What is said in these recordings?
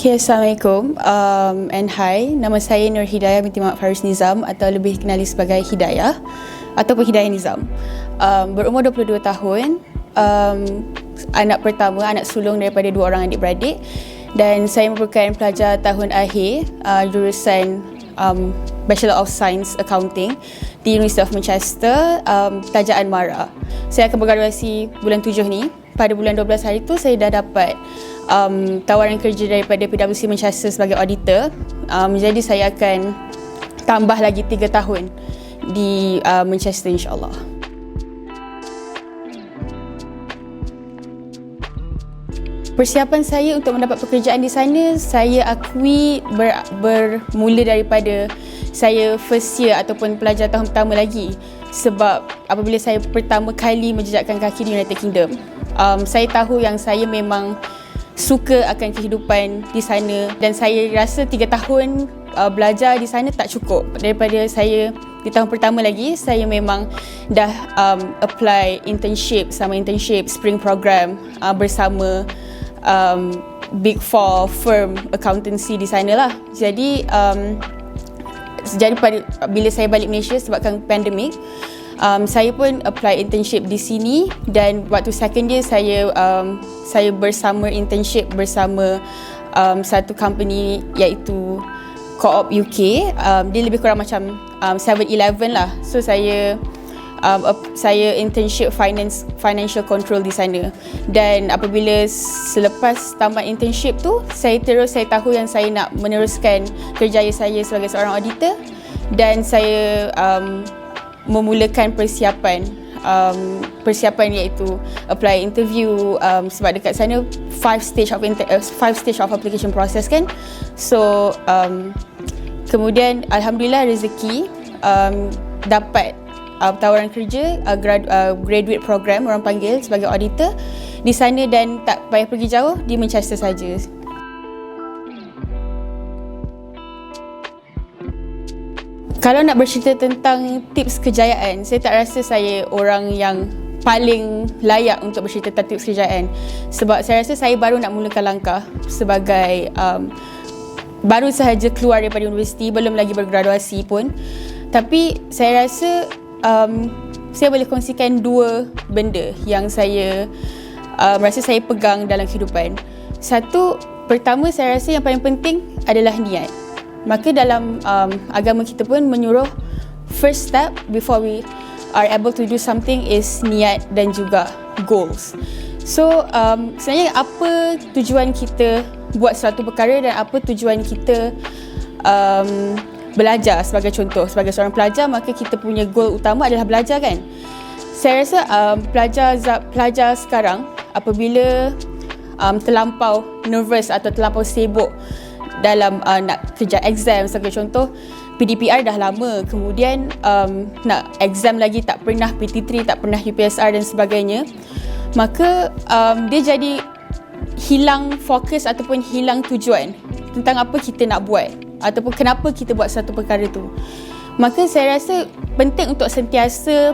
Okay, Assalamualaikum and hi. Nama saya Nur Hidayah binti Muhammad Faris Nizam atau lebih dikenali sebagai Hidayah ataupun Hidayah Nizam. Berumur 22 tahun, anak pertama, anak sulung daripada 2 orang adik-beradik, dan saya merupakan pelajar tahun akhir jurusan Bachelor of Science Accounting di University of Manchester, tajaan MARA. Saya akan bergraduasi bulan 7 ni. Pada bulan 12 hari tu saya dah dapat tawaran kerja daripada PwC Manchester sebagai auditor. Jadi saya akan tambah lagi 3 tahun di Manchester, insyaAllah. Persiapan saya untuk mendapat pekerjaan di sana, saya akui bermula daripada saya first year ataupun pelajar tahun pertama lagi. Sebab apabila saya pertama kali menjejakkan kaki di United Kingdom, saya tahu yang saya memang suka akan kehidupan di sana, dan saya rasa 3 tahun belajar di sana tak cukup. Daripada saya di tahun pertama lagi, saya memang dah apply internship spring program bersama Big Four firm accountancy di sana lah. Jadi bila saya balik Malaysia sebabkan pandemik, saya pun apply internship di sini, dan waktu second year saya bersama internship bersama satu company iaitu Co-op UK. Dia lebih kurang macam 7-Eleven lah. So saya internship financial control di sana, dan apabila selepas tamat internship tu, saya tahu yang saya nak meneruskan kerjaya saya sebagai seorang auditor, dan saya memulakan persiapan iaitu apply interview, sebab dekat sana 5 stage of application process kan. So kemudian alhamdulillah rezeki dapat tawaran kerja graduate program orang panggil sebagai auditor di sana, dan tak payah pergi jauh, di Manchester saja. Kalau nak bercerita tentang tips kejayaan, saya tak rasa saya orang yang paling layak untuk bercerita tentang tips kejayaan, sebab saya rasa saya baru nak mulakan langkah sebagai baru sahaja keluar daripada universiti, belum lagi bergraduasi pun. Tapi saya rasa saya boleh kongsikan 2 benda yang saya rasa saya pegang dalam kehidupan. Pertama, saya rasa yang paling penting adalah niat. Maka dalam agama kita pun menyuruh first step before we are able to do something is niat dan juga goals. So sebenarnya apa tujuan kita buat suatu perkara dan apa tujuan kita belajar. Sebagai contoh, sebagai seorang pelajar, maka kita punya goal utama adalah belajar kan. Saya rasa pelajar sekarang apabila terlampau nervous atau terlampau sibuk dalam nak kejar exam, sebagai contoh PDPR dah lama, kemudian nak exam lagi tak pernah PT3, tak pernah UPSR dan sebagainya, maka dia jadi hilang fokus ataupun hilang tujuan tentang apa kita nak buat ataupun kenapa kita buat satu perkara tu. Maka saya rasa penting untuk sentiasa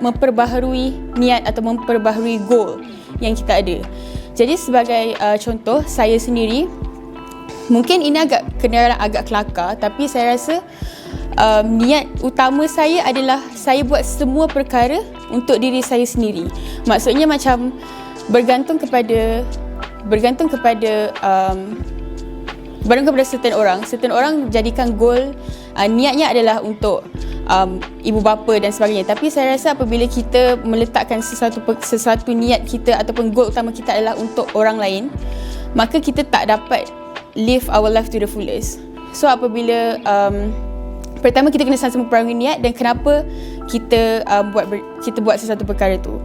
memperbaharui niat atau memperbaharui goal yang kita ada. Jadi sebagai contoh, saya sendiri, mungkin ini kedengaran agak kelakar, tapi saya rasa niat utama saya adalah saya buat semua perkara untuk diri saya sendiri. Maksudnya macam bergantung kepada certain orang jadikan goal niatnya adalah untuk ibu bapa dan sebagainya. Tapi saya rasa apabila kita meletakkan sesuatu niat kita ataupun goal utama kita adalah untuk orang lain, maka kita tak dapat live our life to the fullest. So apabila pertama kita kena sama memperbaharui niat dan kenapa kita buat sesuatu perkara tu.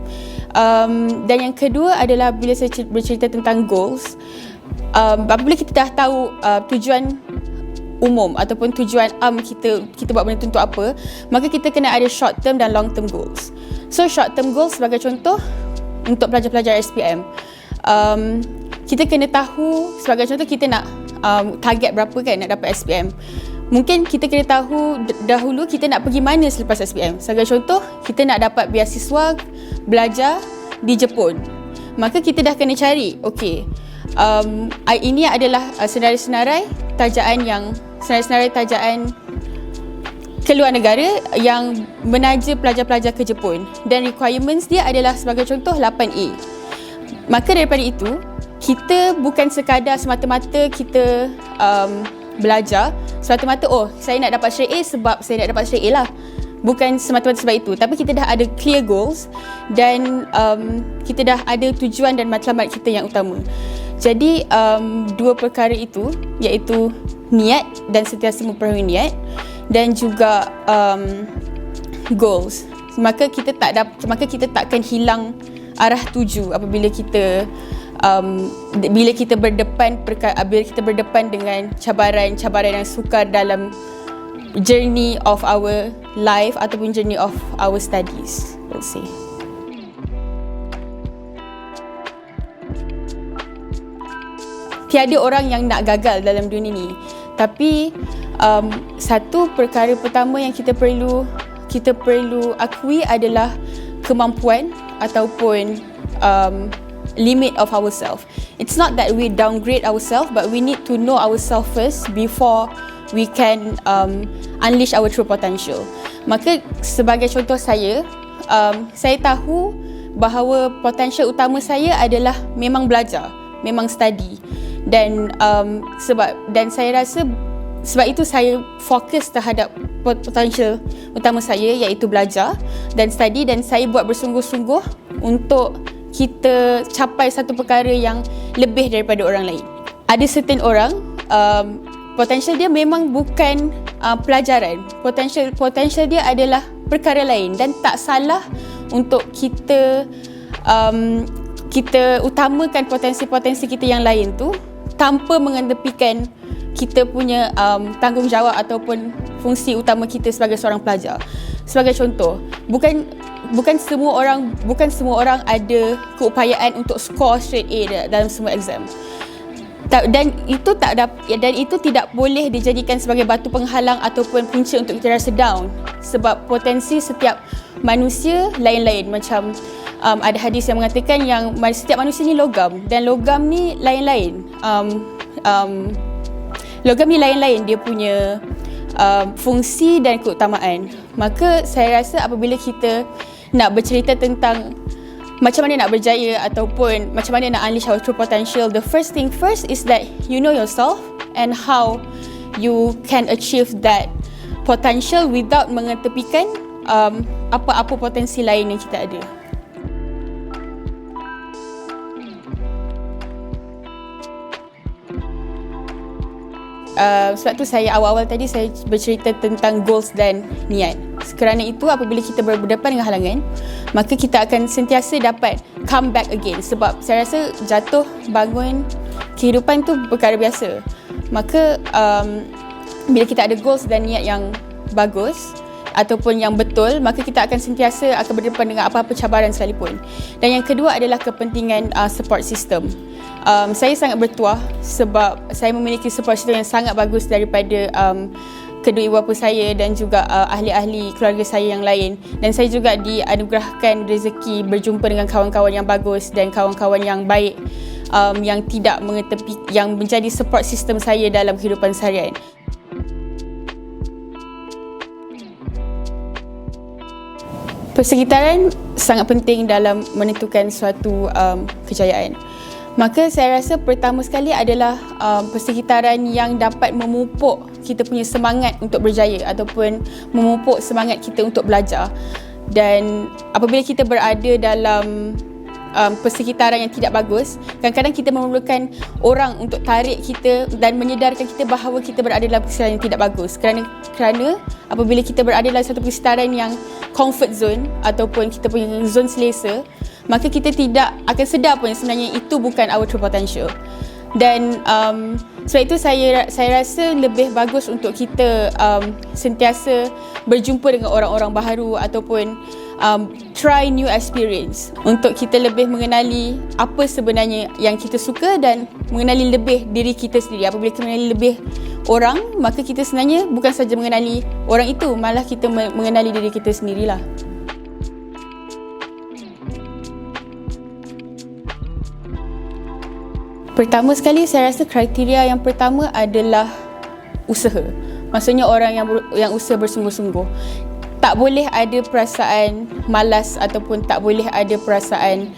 Dan yang kedua adalah bila saya bercerita tentang goals, apabila kita dah tahu tujuan umum ataupun tujuan kita buat benda tu untuk apa, maka kita kena ada short term dan long term goals. So short term goals sebagai contoh untuk pelajar-pelajar SPM, kita kena tahu, sebagai contoh kita nak target berapa kan nak dapat SPM. Mungkin kita kena tahu dahulu kita nak pergi mana selepas SPM. Sebagai contoh, kita nak dapat beasiswa belajar di Jepun. Maka kita dah kena cari, okey, Ini adalah senarai-senarai tajaan keluar negara yang menaja pelajar-pelajar ke Jepun, dan requirements dia adalah sebagai contoh 8A. Maka daripada itu, kita bukan sekadar semata-mata kita belajar semata-mata saya nak dapat straight A sebab saya nak dapat straight A lah. Bukan semata-mata sebab itu, tapi kita dah ada clear goals dan kita dah ada tujuan dan matlamat kita yang utama. Jadi dua perkara itu, iaitu niat dan sentiasa memperbaharui niat, dan juga goals. Maka kita takkan hilang arah tuju apabila kita berdepan dengan cabaran yang sukar dalam journey of our life ataupun journey of our studies, let's say. Tiada orang yang nak gagal dalam dunia ni, tapi satu perkara pertama yang kita perlu akui adalah kemampuan ataupun limit of ourselves. It's not that we downgrade ourselves, but we need to know ourselves first before we can unleash our true potential. Maka sebagai contoh saya tahu bahawa potential utama saya adalah memang belajar, memang study, dan saya rasa sebab itu saya fokus terhadap potential utama saya, iaitu belajar dan study, dan saya buat bersungguh-sungguh untuk kita capai satu perkara yang lebih daripada orang lain. Ada certain orang potential dia memang bukan pelajaran. Potential dia adalah perkara lain, dan tak salah untuk kita utamakan potensi-potensi kita yang lain tu tanpa mengetepikan kita punya tanggungjawab ataupun fungsi utama kita sebagai seorang pelajar. Sebagai contoh, bukan semua orang ada keupayaan untuk score straight A dalam semua exam. Dan itu tidak boleh dijadikan sebagai batu penghalang ataupun punca untuk kita rasa down, sebab potensi setiap manusia lain-lain. Macam ada hadis yang mengatakan yang setiap manusia ni logam, dan logam ni lain-lain. Logam ni lain-lain dia punya fungsi dan keutamaan. Maka saya rasa apabila kita nak bercerita tentang macam mana nak berjaya ataupun macam mana nak unleash our true potential, the first thing first is that you know yourself and how you can achieve that potential without mengetepikan apa-apa potensi lain yang kita ada. Sebab tu saya awal-awal tadi saya bercerita tentang goals dan niat. Kerana itu apabila kita berdepan dengan halangan, maka kita akan sentiasa dapat come back again. Sebab saya rasa jatuh bangun kehidupan tu perkara biasa. Maka bila kita ada goals dan niat yang bagus ataupun yang betul, maka kita akan sentiasa berdepan dengan apa-apa cabaran sekalipun. Dan yang kedua adalah kepentingan support system. Saya sangat bertuah sebab saya memiliki support system yang sangat bagus daripada kedua ibu bapa saya dan juga ahli-ahli keluarga saya yang lain. Dan saya juga dianugerahkan rezeki berjumpa dengan kawan-kawan yang bagus dan kawan-kawan yang baik yang tidak yang menjadi support system saya dalam kehidupan seharian. Persekitaran sangat penting dalam menentukan suatu kejayaan. Maka saya rasa pertama sekali adalah persekitaran yang dapat memupuk kita punya semangat untuk berjaya ataupun memupuk semangat kita untuk belajar. Dan apabila kita berada dalam persekitaran yang tidak bagus, kadang-kadang kita memerlukan orang untuk tarik kita dan menyedarkan kita bahawa kita berada dalam persekitaran yang tidak bagus. Kerana apabila kita berada dalam satu persekitaran yang comfort zone ataupun kita punya zone selesa, maka kita tidak akan sedar pun sebenarnya itu bukan our true potential. Dan sebab itu saya rasa lebih bagus untuk kita sentiasa berjumpa dengan orang-orang baharu ataupun try new experience untuk kita lebih mengenali apa sebenarnya yang kita suka dan mengenali lebih diri kita sendiri. Apabila kita mengenali lebih orang, maka kita sebenarnya bukan saja mengenali orang itu, malah kita mengenali diri kita sendirilah. Pertama sekali, saya rasa kriteria yang pertama adalah usaha. Maksudnya orang yang usaha bersungguh-sungguh. Tak boleh ada perasaan malas ataupun tak boleh ada perasaan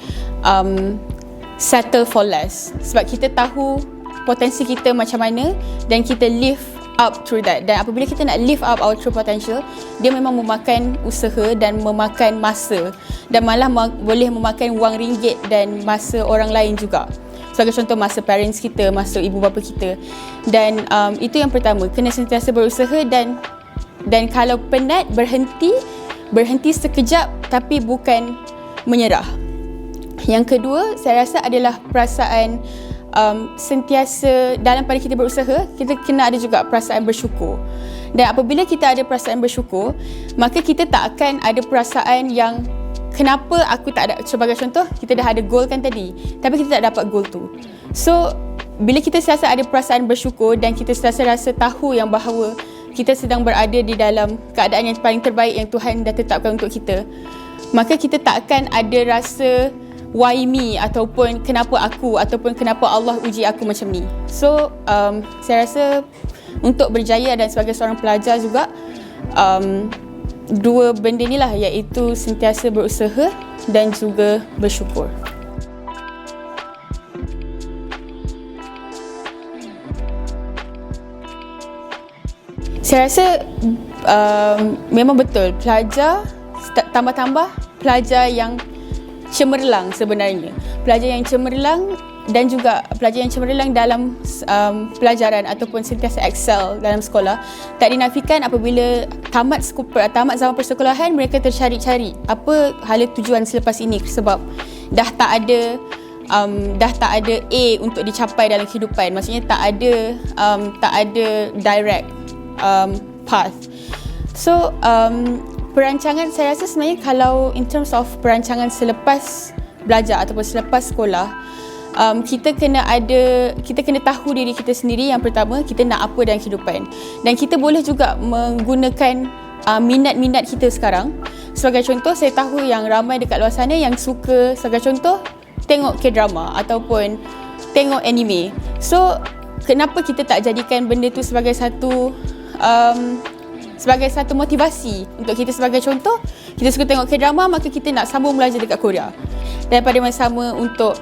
settle for less. Sebab kita tahu potensi kita macam mana dan kita live up through that. Dan apabila kita nak live up our true potential, dia memang memakan usaha dan memakan masa, dan malah boleh memakan wang ringgit dan masa orang lain juga. Sebagai contoh, masa parents kita, masa ibu bapa kita. Dan itu yang pertama, kena sentiasa berusaha, dan kalau penat, berhenti sekejap tapi bukan menyerah. Yang kedua, saya rasa adalah perasaan sentiasa dalam pada kita berusaha, kita kena ada juga perasaan bersyukur. Dan apabila kita ada perasaan bersyukur, maka kita tak akan ada perasaan yang kenapa aku tak ada. Sebagai contoh, kita dah ada goal kan tadi, tapi kita tak dapat goal tu. So, bila kita sentiasa ada perasaan bersyukur dan kita sentiasa rasa tahu yang bahawa kita sedang berada di dalam keadaan yang paling terbaik yang Tuhan dah tetapkan untuk kita, maka kita tak akan ada rasa why me ataupun kenapa aku ataupun kenapa Allah uji aku macam ni. So saya rasa untuk berjaya dan sebagai seorang pelajar juga, dua benda ni lah, iaitu sentiasa berusaha dan juga bersyukur. Saya rasa memang betul, pelajar tambah-tambah pelajar yang cemerlang sebenarnya. Pelajar yang cemerlang dan juga pelajar yang cemerlang dalam pelajaran ataupun sentiasa excel dalam sekolah, tak dinafikan apabila tamat zaman persekolahan, mereka tercari-cari apa hala tujuan selepas ini, sebab dah tak ada A untuk dicapai dalam kehidupan. Maksudnya tak ada direct path. So perancangan, saya rasa sebenarnya kalau in terms of perancangan selepas belajar ataupun selepas sekolah, kita kena tahu diri kita sendiri. Yang pertama, kita nak apa dalam kehidupan, dan kita boleh juga menggunakan minat-minat kita sekarang. Sebagai contoh, saya tahu yang ramai dekat luar sana yang suka, sebagai contoh, tengok K-drama ataupun tengok anime. So kenapa kita tak jadikan benda tu sebagai satu motivasi untuk kita? Sebagai contoh, kita suka tengok K-drama, maka kita nak sambung belajar dekat Korea. Dan pada masa sama untuk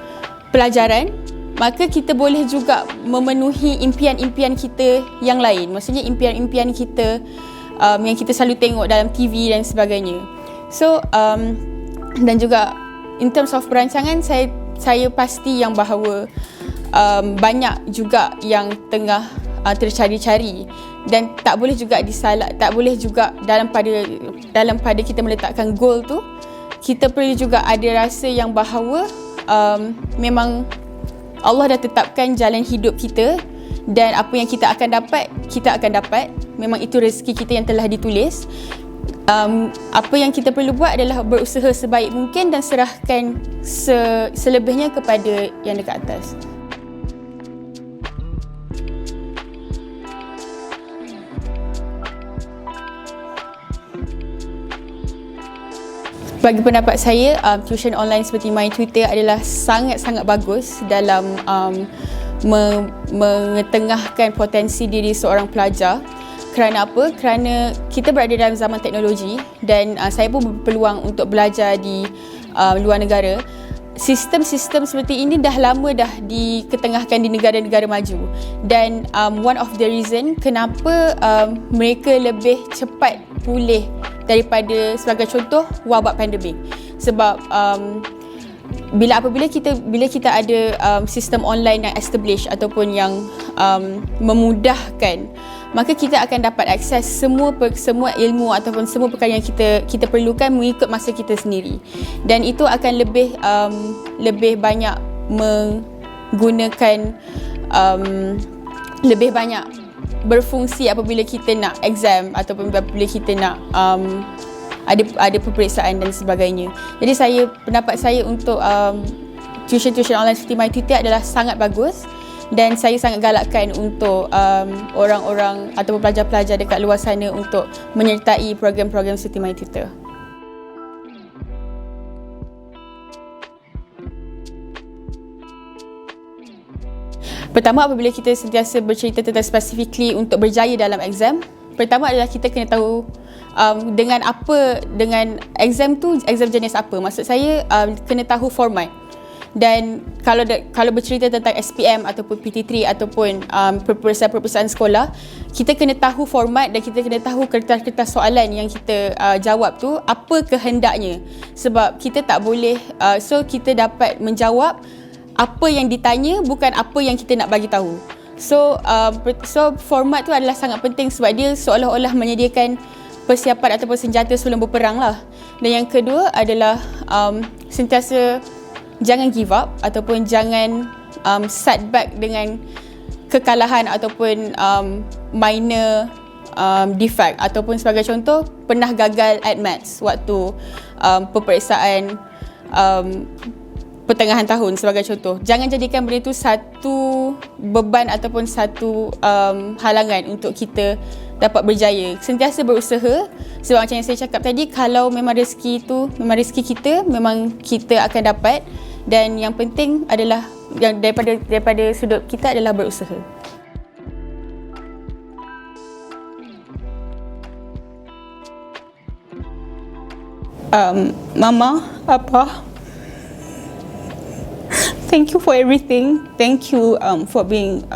pelajaran, maka kita boleh juga memenuhi impian-impian kita yang lain. Maksudnya impian-impian kita yang kita selalu tengok dalam TV dan sebagainya. So dan juga in terms of perancangan, saya pasti yang bahawa banyak juga yang tengah tercari-cari, dan tak boleh juga dalam pada kita meletakkan goal tu, kita perlu juga ada rasa yang bahawa memang Allah dah tetapkan jalan hidup kita, dan apa yang kita akan dapat. Memang itu rezeki kita yang telah ditulis. Apa yang kita perlu buat adalah berusaha sebaik mungkin dan serahkan selebihnya kepada yang dekat atas. Bagi pendapat saya, tuition online seperti MyTutor adalah sangat-sangat bagus dalam mengetengahkan potensi diri seorang pelajar. Kerana apa? Kerana kita berada dalam zaman teknologi, dan saya pun berpeluang untuk belajar di luar negara. Sistem-sistem seperti ini dah lama dah diketengahkan di negara-negara maju, dan one of the reason kenapa mereka lebih cepat pulih daripada, sebagai contoh, wabak pandemik. Sebab bila kita ada sistem online yang established ataupun yang memudahkan, maka kita akan dapat akses semua ilmu ataupun semua perkara yang kita perlukan mengikut masa kita sendiri, dan itu akan lebih banyak menggunakan lebih banyak berfungsi apabila kita nak exam ataupun apabila kita nak ada peperiksaan dan sebagainya. Jadi pendapat saya untuk tuition online seperti MyTutor adalah sangat bagus, dan saya sangat galakkan untuk orang-orang ataupun pelajar-pelajar dekat luar sana untuk menyertai program-program seperti MyTutor. Pertama, apabila kita sentiasa bercerita tentang specifically untuk berjaya dalam exam, pertama adalah kita kena tahu dengan exam tu, exam jenis apa. Maksud saya kena tahu format. Dan kalau bercerita tentang SPM ataupun PT3 ataupun peperiksaan sekolah, kita kena tahu format dan kita kena tahu kertas-kertas soalan yang kita jawab tu apa kehendaknya. Sebab kita tak boleh, so kita dapat menjawab apa yang ditanya, bukan apa yang kita nak bagi tahu. So format tu adalah sangat penting sebab dia seolah-olah menyediakan persiapan ataupun senjata sebelum berperang lah. Dan yang kedua adalah sentiasa jangan give up ataupun jangan setback dengan kekalahan ataupun minor defect. Ataupun sebagai contoh, pernah gagal at maths waktu peperiksaan pertengahan tahun sebagai contoh. Jangan jadikan benda itu satu beban ataupun satu halangan untuk kita dapat berjaya. Sentiasa berusaha sebab macam yang saya cakap tadi, kalau memang rezeki kita, memang kita akan dapat. Dan yang penting adalah yang daripada sudut kita adalah berusaha. Mama, Papa, thank you for everything. Thank you for being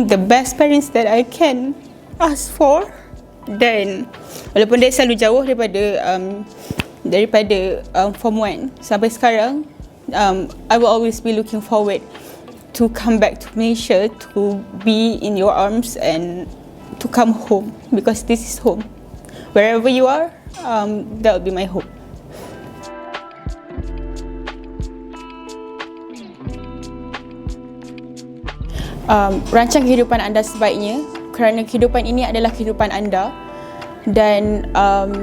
the best parents that I can ask for. Dan walaupun dia selalu jauh daripada Form 1 sampai sekarang, I will always be looking forward to come back to Malaysia, to be in your arms and to come home, because this is home. Wherever you are, that will be my hope. Rancang kehidupan anda sebaiknya, kerana kehidupan ini adalah kehidupan anda. Dan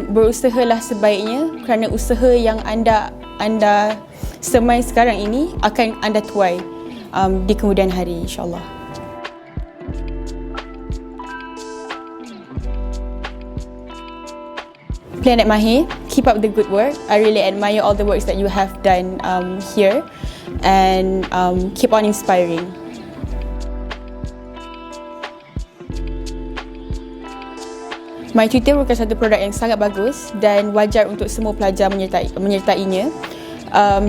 berusahalah sebaiknya, kerana usaha yang anda semai sekarang ini akan anda tuai di kemudian hari, insyaAllah. Planet Mahir, keep up the good work. I really admire all the works that you have done here, and keep on inspiring. MyTutor merupakan satu produk yang sangat bagus dan wajar untuk semua pelajar menyertainya,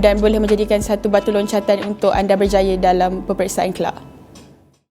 dan boleh menjadikan satu batu loncatan untuk anda berjaya dalam peperiksaan kelak.